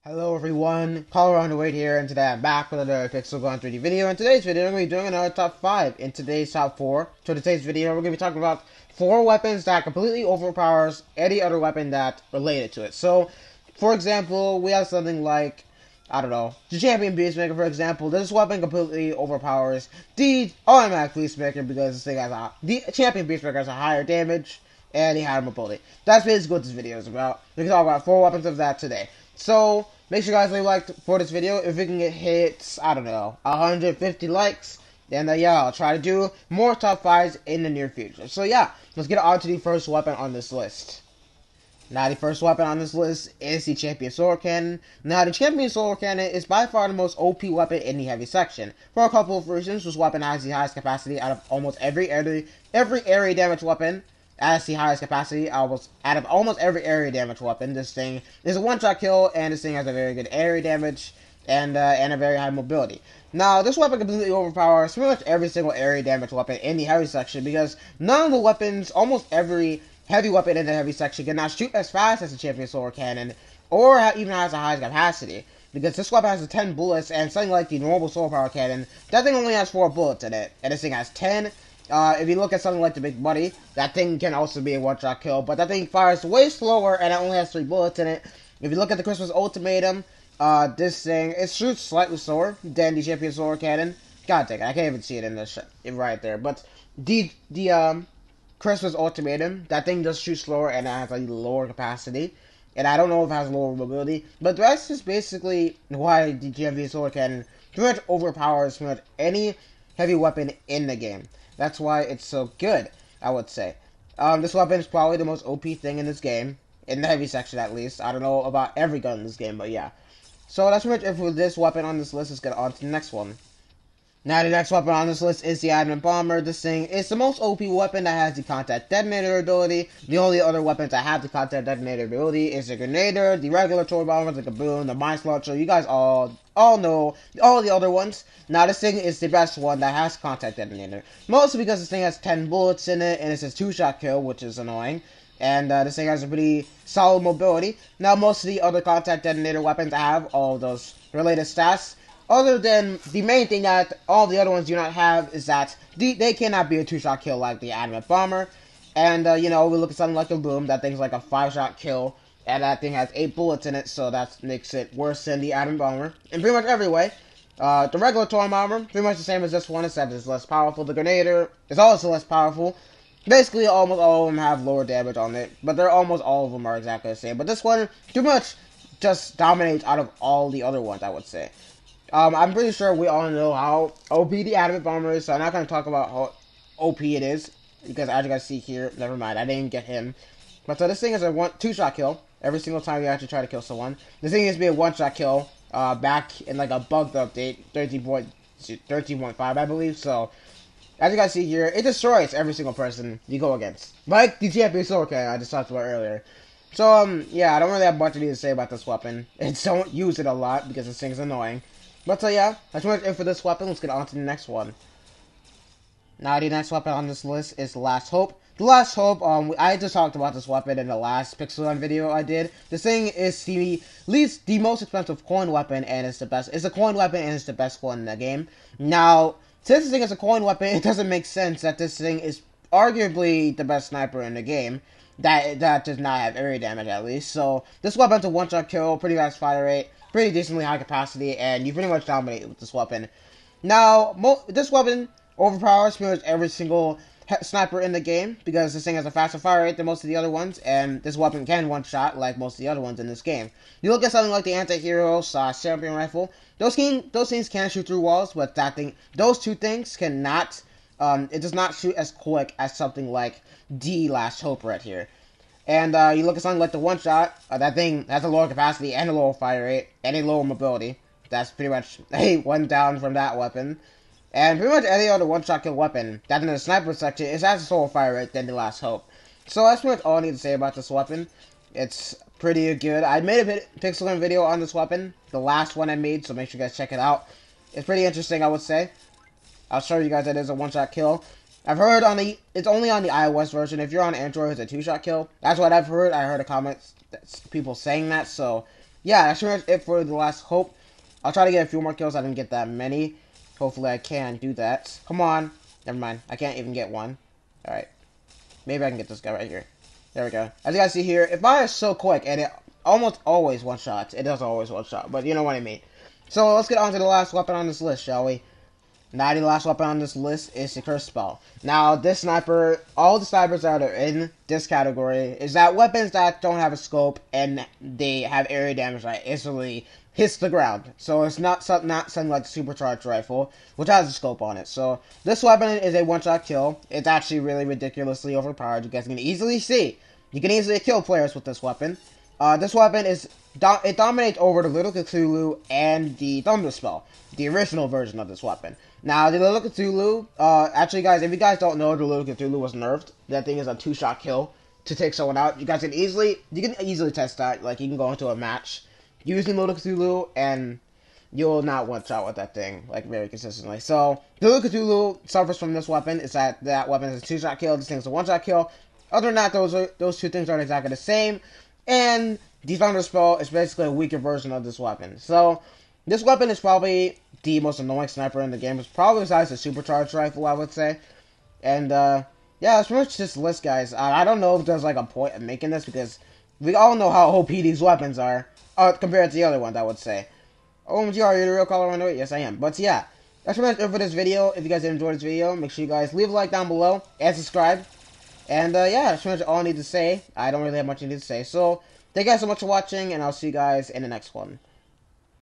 Hello everyone, Caller on the Wait here, and today I'm back with another Pixel Gun 3D video. In today's video, I'm going to be doing another top 5 in today's top 4. So today's video, we're going to be talking about 4 weapons that completely overpowers any other weapon that related to it. So, for example, we have something like, I don't know, the Champion Beastmaker, for example. This weapon completely overpowers the automatic Beastmaker because this thing has the Champion Beastmaker has a higher damage and a higher mobility. That's basically what this video is about. We can talk about 4 weapons of that today. So, make sure you guys leave a like for this video. If we can get hits, I don't know, 150 likes, then yeah, I'll try to do more top 5s in the near future. So yeah, let's get on to the first weapon on this list. Now, the first weapon on this list is the Champion Sword Cannon. Now, the Champion Sword Cannon is by far the most OP weapon in the heavy section. For a couple of reasons, this weapon has the highest capacity out of almost every area damage weapon. As the highest capacity out of almost every area damage weapon. This thing is a one-shot kill, and this thing has a very good area damage and a very high mobility. Now, this weapon completely overpowers pretty much every single area damage weapon in the heavy section because none of the weapons, almost every heavy weapon in the heavy section, cannot shoot as fast as the Champion Sword Cannon or even has the highest capacity. Because this weapon has 10 bullets, and something like the normal Solar Power Cannon, that thing only has 4 bullets in it, and this thing has 10. If you look at something like the Big Buddy, that thing can also be a one-shot kill, but that thing fires way slower, and it only has 3 bullets in it. If you look at the Christmas Ultimatum, this thing, it shoots slightly slower than the Champion Sword Cannon. God dang it, I can't even see it in this right there, but the Christmas Ultimatum, that thing does shoot slower, and it has a lower capacity, and I don't know if it has lower mobility, but the rest is basically why the Champion Sword Cannon pretty much overpowers pretty much any heavy weapon in the game. That's why it's so good, I would say. This weapon is probably the most OP thing in this game. In the heavy section, at least. I don't know about every gun in this game, but yeah. So that's pretty much it for this weapon on this list. Let's get on to the next one. Now, the next weapon on this list is the Adamant Bomber. This thing is the most OP weapon that has the contact detonator ability. The only other weapons that have the contact detonator ability is the Grenader, the regular toy bomber, the Kaboom, the Mine Launcher. You guys all know all the other ones. Now, this thing is the best one that has contact detonator. Mostly because this thing has 10 bullets in it, and it's a 2-shot kill, which is annoying. And this thing has a pretty solid mobility. Now, most of the other contact detonator weapons have all of those related stats. Other than the main thing that all the other ones do not have is that they cannot be a 2-shot kill like the Adamant Bomber. And, you know, we look at something like a Boom, that thing's like a 5-shot kill. And that thing has 8 bullets in it, so that makes it worse than the Adamant Bomber. In pretty much every way. The regular toy bomber, pretty much the same as this one, except it's less powerful. The Grenader is also less powerful. Basically, almost all of them have lower damage on it, but almost all of them are exactly the same. But this one, pretty much, just dominates out of all the other ones, I would say. I'm pretty sure we all know how OP the Adamant Bomber is, so I'm not going to talk about how OP it is, because as you guys see here, never mind, I didn't get him. But so this thing is a 2-shot kill, every single time you actually try to kill someone. This thing used to be a 1-shot kill, back in like a bugged update, 13.5, I believe, so as you guys see here, it destroys every single person you go against. Like the Champion Sword Cannon I just talked about earlier. So, yeah, I don't really have much to say about this weapon. Don't use it a lot, because this thing's annoying. But so yeah, that's pretty much it for this weapon. Let's get on to the next one. Now the next weapon on this list is the Last Hope. The Last Hope, I just talked about this weapon in the last Pixel Gun video I did. This thing is the most expensive coin weapon, and it's the best. It's a coin weapon, and it's the best one in the game. Now, since this thing is a coin weapon, it doesn't make sense that this thing is arguably the best sniper in the game. That does not have area damage, at least. So this weapon's a 1-shot kill, pretty fast fire rate, pretty decently high capacity, and you pretty much dominate with this weapon. Now, this weapon overpowers pretty much every single sniper in the game, because this thing has a faster fire rate than most of the other ones, and this weapon can one-shot like most of the other ones in this game. You look at something like the Anti-Hero / Champion Rifle, those things can shoot through walls, but those two things cannot, it does not shoot as quick as something like the Last Hope right here. And you look at something like the one-shot, that thing has a lower capacity and a lower fire rate and a lower mobility. That's pretty much a 1 down from that weapon. And pretty much any other one-shot kill weapon that's in the sniper section is has a lower fire rate than the Last Hope. So that's pretty much all I need to say about this weapon. It's pretty good. I made a Pixel Gun video on this weapon, the last one I made, so make sure you guys check it out. It's pretty interesting, I would say. I'll show you guys that it's a 1-shot kill. I've heard it's only on the iOS version. If you're on Android, it's a 2-shot kill. That's what I've heard. I heard a comment, people saying that, so yeah, that's pretty much it for the last hope. I'll try to get a few more kills. I didn't get that many. Hopefully I can do that. Come on. Never mind. I can't even get one. Alright. Maybe I can get this guy right here. There we go. As you guys see here, if fire is so quick, and it almost always one-shots. It does always one-shot, but you know what I mean. So let's get on to the last weapon on this list, shall we? Now the last weapon on this list is the Curse Spell. Now this sniper, all the snipers that are in this category, is that weapons that don't have a scope and they have area damage that instantly hits the ground. So it's not something like the supercharged rifle, which has a scope on it. So this weapon is a one-shot kill. It's actually really ridiculously overpowered. You guys can easily see. You can easily kill players with this weapon. This weapon is it dominates over the Little Cthulhu and the Thunder Spell, the original version of this weapon. Now, the Little Cthulhu, actually, guys, if you guys don't know, the Little Cthulhu was nerfed. That thing is a two-shot kill to take someone out. You guys can easily test that. Like, you can go into a match using Little Cthulhu, and you'll not one-shot with that thing, like, very consistently. So, the Little Cthulhu suffers from this weapon. It's that weapon is a two-shot kill. This thing is a one-shot kill. Other than that, those two things aren't exactly the same. And the Thunder Spell is basically a weaker version of this weapon. So, this weapon is probably the most annoying sniper in the game. It's probably besides the supercharged rifle, I would say. And, yeah, that's pretty much this list, guys. I don't know if there's, like, a point in making this, because we all know how OP these weapons are, compared to the other ones, I would say. OMG, are you the real caller on the way? Yes, I am. But, yeah, that's pretty much it for this video. If you guys did enjoy this video, make sure you guys leave a like down below, and subscribe. And, yeah, that's pretty much all I need to say. I don't really have much I need to say. So, thank you guys so much for watching, and I'll see you guys in the next one.